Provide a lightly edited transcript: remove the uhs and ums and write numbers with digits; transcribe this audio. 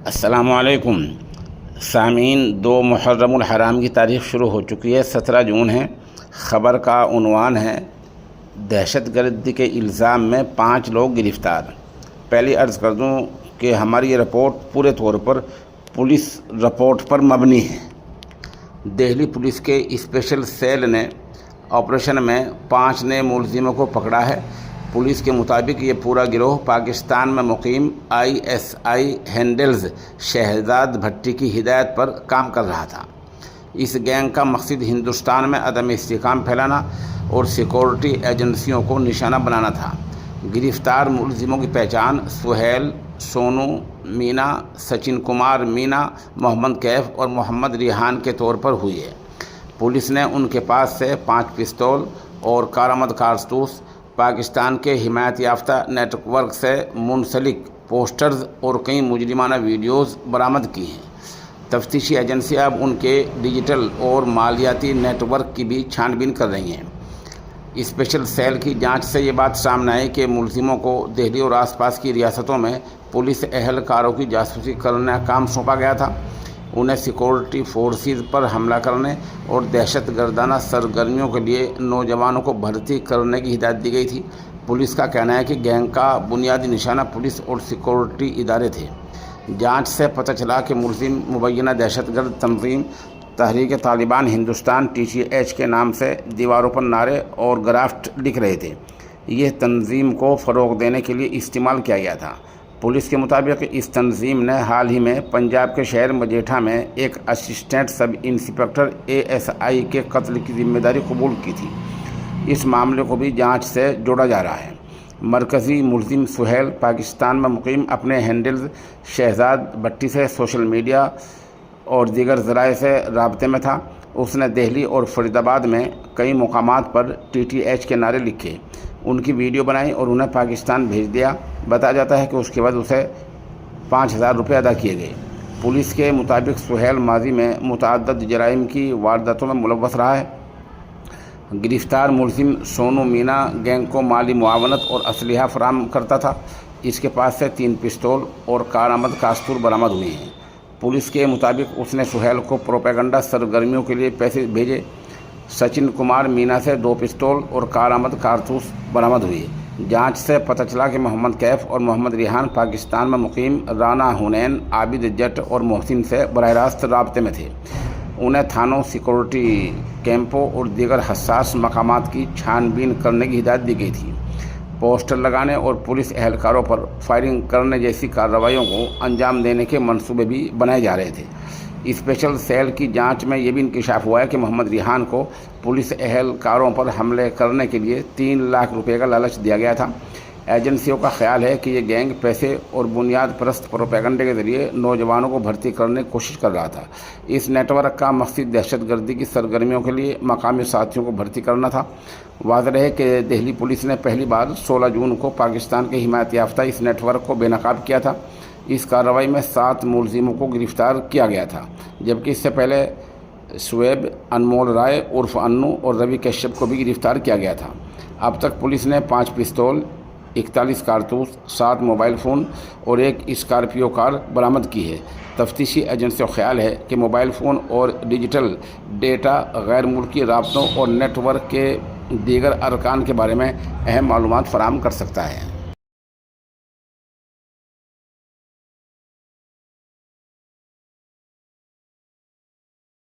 السلام علیکم سامعین، 2 محرم الحرام کی تاریخ شروع ہو چکی ہے۔ 17 جون ہے۔ خبر کا عنوان ہے دہشت گردی کے الزام میں 5 لوگ گرفتار۔ پہلے عرض کر دوں کہ ہماری یہ رپورٹ پورے طور پر پولیس رپورٹ پر مبنی ہے۔ دہلی پولیس کے اسپیشل سیل نے آپریشن میں 5 نئے ملزموں کو پکڑا ہے۔ پولیس کے مطابق یہ پورا گروہ پاکستان میں مقیم ISI ہینڈلز شہزاد بھٹی کی ہدایت پر کام کر رہا تھا۔ اس گینگ کا مقصد ہندوستان میں عدم استحکام پھیلانا اور سیکورٹی ایجنسیوں کو نشانہ بنانا تھا۔ گرفتار ملزموں کی پہچان سہیل، سونو مینا، سچن کمار مینا، محمد کیف اور محمد ریحان کے طور پر ہوئی ہے۔ پولیس نے ان کے پاس سے 5 پستول اور کارآمد کارتوس، پاکستان کے حمایت یافتہ نیٹ ورک سے منسلک پوسٹرز اور کئی مجرمانہ ویڈیوز برآمد کی ہیں۔ تفتیشی ایجنسیاں اب ان کے ڈیجیٹل اور مالیاتی نیٹ ورک کی بھی چھان بین کر رہی ہیں۔ اسپیشل سیل کی جانچ سے یہ بات سامنے آئی کہ ملزموں کو دہلی اور آس پاس کی ریاستوں میں پولیس اہلکاروں کی جاسوسی کرنے کا کام سونپا گیا تھا۔ انہیں سیکورٹی فورسز پر حملہ کرنے اور دہشت گردانہ سرگرمیوں کے لیے نوجوانوں کو بھرتی کرنے کی ہدایت دی گئی تھی۔ پولیس کا کہنا ہے کہ گینگ کا بنیادی نشانہ پولیس اور سیکورٹی ادارے تھے۔ جانچ سے پتہ چلا کہ ملزم مبینہ دہشت گرد تنظیم تحریک طالبان ہندوستان TTH کے نام سے دیواروں پر نعرے اور گرافٹ لکھ رہے تھے۔ یہ تنظیم کو فروغ دینے کے لیے استعمال کیا گیا تھا۔ پولیس کے مطابق اس تنظیم نے حال ہی میں پنجاب کے شہر مجیٹھا میں ایک اسسٹنٹ سب انسپکٹر ASI کے قتل کی ذمہ داری قبول کی تھی۔ اس معاملے کو بھی جانچ سے جوڑا جا رہا ہے۔ مرکزی ملزم سہیل پاکستان میں مقیم اپنے ہینڈلز شہزاد بھٹی سے سوشل میڈیا اور دیگر ذرائع سے رابطے میں تھا۔ اس نے دہلی اور فرید آباد میں کئی مقامات پر TTH کے نعرے لکھے، ان کی ویڈیو بنائی اور انہیں پاکستان بھیج دیا۔ بتایا جاتا ہے کہ اس کے بعد اسے 5000 روپے ادا کیے گئے۔ پولیس کے مطابق سہیل ماضی میں متعدد جرائم کی وارداتوں میں ملوث رہا ہے۔ گرفتار ملزم سونو مینا گینگ کو مالی معاونت اور اسلحہ فراہم کرتا تھا۔ اس کے پاس سے 3 پستول اور کارآمد کارتوس برآمد ہوئے ہیں۔ پولیس کے مطابق اس نے سہیل کو پروپیگنڈا سرگرمیوں کے لیے پیسے بھیجے۔ سچن کمار مینا سے 2 پستول اور کارآمد کارتوس برآمد ہوئی۔ جانچ سے پتہ چلا کہ محمد کیف اور محمد ریحان پاکستان میں مقیم رانا حنین، عابد جٹ اور محسن سے براہ راست رابطے میں تھے۔ انہیں تھانوں، سیکورٹی کیمپوں اور دیگر حساس مقامات کی چھان بین کرنے کی ہدایت دی گئی تھی۔ پوسٹر لگانے اور پولیس اہلکاروں پر فائرنگ کرنے جیسی کارروائیوں کو انجام دینے کے منصوبے بھی بنائے جا رہے تھے۔ اسپیشل سیل کی جانچ میں یہ بھی انکشاف ہوا ہے کہ محمد ریحان کو پولیس اہلکاروں پر حملے کرنے کے لیے 3 لاکھ روپے کا لالچ دیا گیا تھا۔ ایجنسیوں کا خیال ہے کہ یہ گینگ پیسے اور بنیاد پرست پروپیگنڈے کے ذریعے نوجوانوں کو بھرتی کرنے کی کوشش کر رہا تھا۔ اس نیٹ ورک کا مقصد دہشت گردی کی سرگرمیوں کے لیے مقامی ساتھیوں کو بھرتی کرنا تھا۔ واضح ہے کہ دہلی پولیس نے پہلی بار 16 جون کو پاکستان کے حمایت یافتہ اس نیٹ ورک کو بے نقاب کیا تھا۔ اس کارروائی میں 7 ملزموں کو گرفتار کیا گیا تھا، جبکہ اس سے پہلے شعیب، انمول رائے عرف انو اور روی کشیپ کو بھی گرفتار کیا گیا تھا۔ اب تک پولیس نے 5 پستول، 41 کارتوس، 7 موبائل فون اور 1 اسکارپیو کار برآمد کی ہے۔ تفتیشی ایجنسیوں کا خیال ہے کہ موبائل فون اور ڈیجیٹل ڈیٹا غیر ملکی رابطوں اور نیٹ ورک کے دیگر ارکان کے بارے میں اہم معلومات فراہم کر سکتا ہے۔